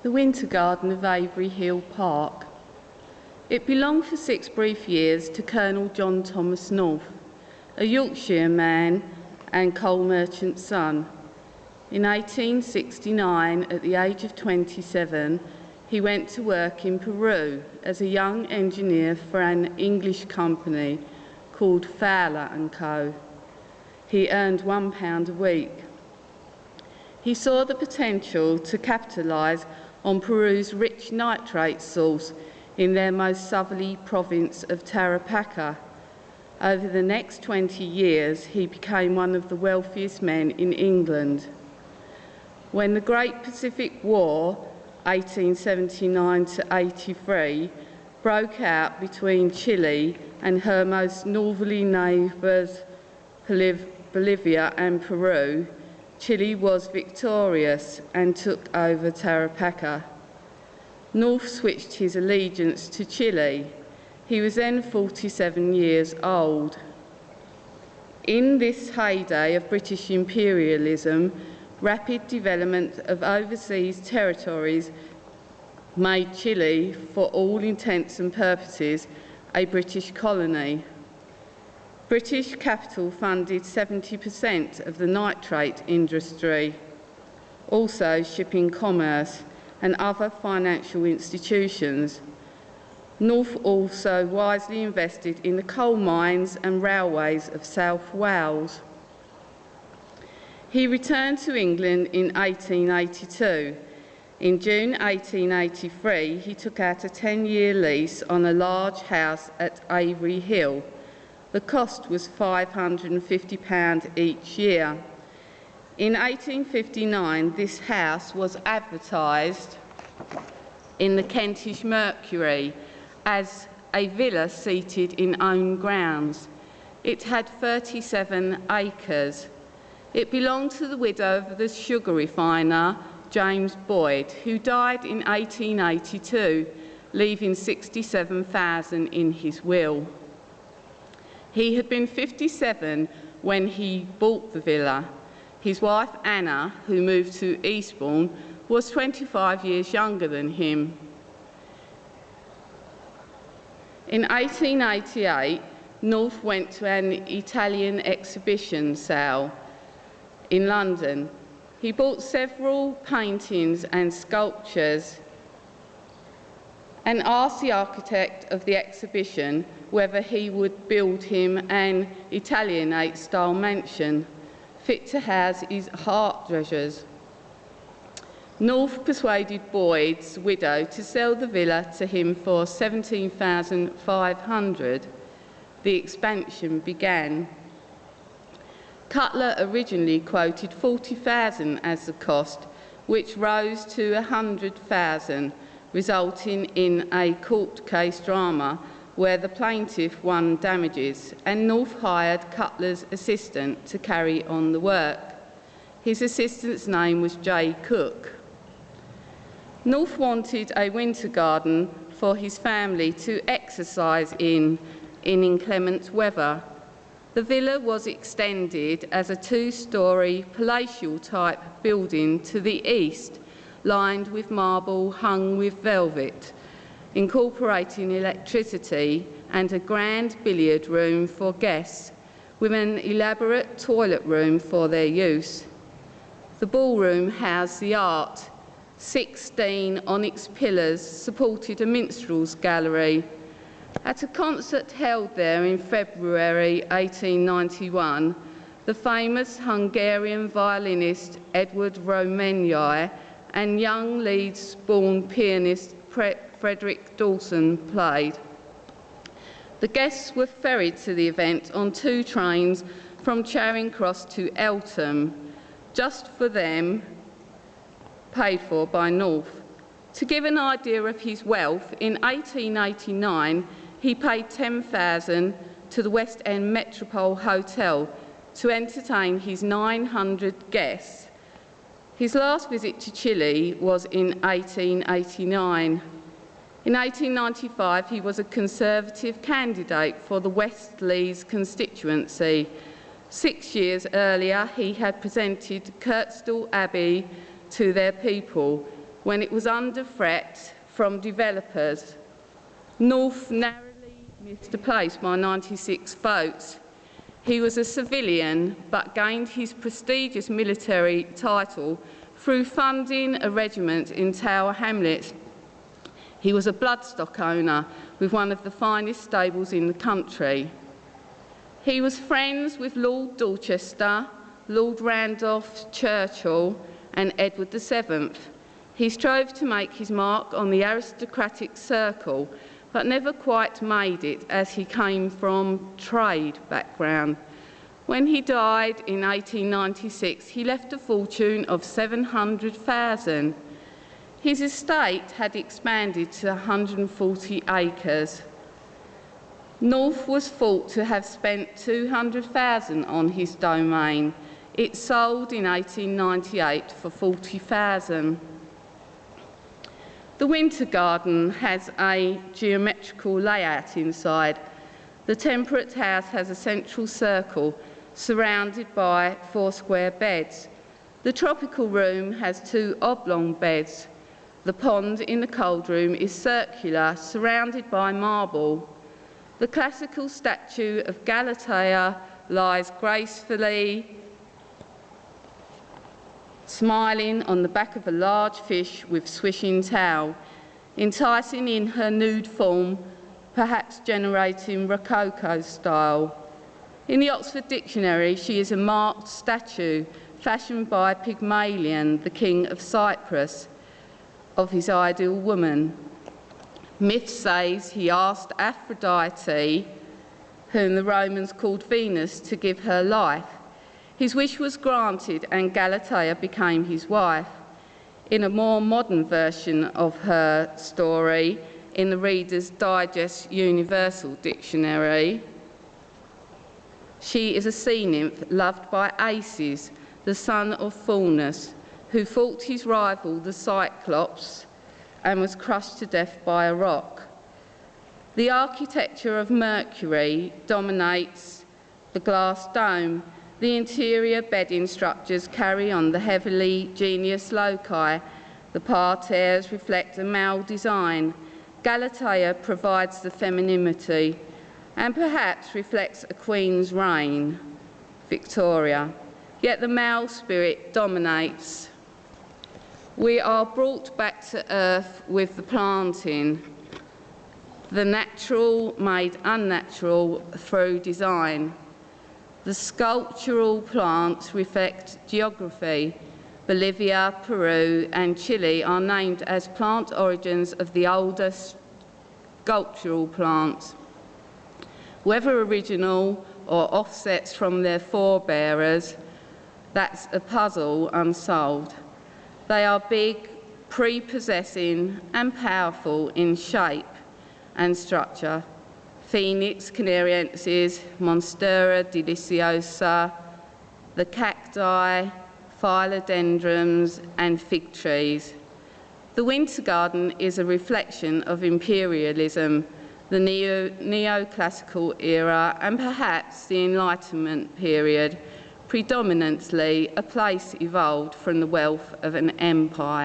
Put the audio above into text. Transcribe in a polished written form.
the Winter Garden of Avery Hill Park. It belonged for 6 brief years to Colonel John Thomas North, a Yorkshire man and coal merchant's son. In 1869, at the age of 27, he went to work in Peru as a young engineer for an English company called Fowler & Co. He earned £1 a week. He saw the potential to capitalise on Peru's rich nitrate source in their most southerly province of Tarapacá. Over the next 20 years, he became one of the wealthiest men in England. When the Great Pacific War, 1879 to 83, broke out between Chile and her most northerly neighbours, Bolivia and Peru, Chile was victorious and took over Tarapacá. North switched his allegiance to Chile. He was then 47 years old. In this heyday of British imperialism, rapid development of overseas territories made Chile, for all intents and purposes, a British colony. British capital funded 70% of the nitrate industry, also shipping commerce and other financial institutions. North also wisely invested in the coal mines and railways of South Wales. He returned to England in 1882. In June 1883, he took out a 10-year lease on a large house at Avery Hill. The cost was £550 each year. In 1859, this house was advertised in the Kentish Mercury as a villa seated in own grounds. It had 37 acres. It belonged to the widow of the sugar refiner, James Boyd, who died in 1882, leaving £67,000 in his will. He had been 57 when he bought the villa. His wife, Anna, who moved to Eastbourne, was 25 years younger than him. In 1888, North went to an Italian exhibition sale in London. He bought several paintings and sculptures and asked the architect of the exhibition whether he would build him an Italianate-style mansion fit to house his art treasures. North persuaded Boyd's widow to sell the villa to him for £17,500. The expansion began. Cutler originally quoted £40,000 as the cost, which rose to £100,000, resulting in a court case drama where the plaintiff won damages, and North hired Cutler's assistant to carry on the work. His assistant's name was J. Cook. North wanted a winter garden for his family to exercise in inclement weather. The villa was extended as a 2-storey palatial-type building to the east, lined with marble hung with velvet, incorporating electricity and a grand billiard room for guests, with an elaborate toilet room for their use. The ballroom housed the art. 16 onyx pillars supported a minstrel's gallery. At a concert held there in February 1891, the famous Hungarian violinist Edward Romenyai and young Leeds-born pianist Frederick Dawson played. The guests were ferried to the event on 2 trains from Charing Cross to Eltham, just for them, paid for by North. To give an idea of his wealth, in 1889 he paid £10,000 to the West End Metropole Hotel to entertain his 900 guests. His last visit to Chile was in 1889. In 1895, he was a Conservative candidate for the West Lees constituency. 6 years earlier, he had presented Kirkstall Abbey to their people, when it was under threat from developers. North narrowly missed a place by 96 votes. He was a civilian, but gained his prestigious military title through funding a regiment in Tower Hamlets. He was a bloodstock owner with one of the finest stables in the country. He was friends with Lord Dorchester, Lord Randolph Churchill, and Edward VII. He strove to make his mark on the aristocratic circle, but never quite made it, as he came from trade background. When he died in 1896, he left a fortune of 700,000. His estate had expanded to 140 acres. North was thought to have spent 200,000 on his domain. It sold in 1898 for 40,000. The Winter Garden has a geometrical layout inside. The Temperate House has a central circle surrounded by 4 square beds. The Tropical Room has 2 oblong beds. The pond in the Cold Room is circular, surrounded by marble. The classical statue of Galatea lies gracefully smiling on the back of a large fish with swishing tail, enticing in her nude form, perhaps generating Rococo style. In the Oxford Dictionary, she is a marked statue fashioned by Pygmalion, the king of Cyprus, of his ideal woman. Myth says he asked Aphrodite, whom the Romans called Venus, to give her life. His wish was granted and Galatea became his wife. In a more modern version of her story, in the Reader's Digest Universal Dictionary, she is a sea nymph loved by Aces, the son of Faunus, who fought his rival, the Cyclops, and was crushed to death by a rock. The architecture of Mercury dominates the glass dome. The interior bedding structures carry on the heavily genius loci. The parterres reflect a male design. Galatea provides the femininity and perhaps reflects a queen's reign, Victoria. Yet the male spirit dominates. We are brought back to earth with the planting, the natural made unnatural through design. The sculptural plants reflect geography. Bolivia, Peru, and Chile are named as plant origins of the oldest sculptural plants. Whether original or offsets from their forebearers, that's a puzzle unsolved. They are big, prepossessing, and powerful in shape and structure. Phoenix canariensis, Monstera deliciosa, the cacti, philodendrons, and fig trees. The Winter Garden is a reflection of imperialism, the neoclassical era, and perhaps the Enlightenment period. Predominantly, a place evolved from the wealth of an empire.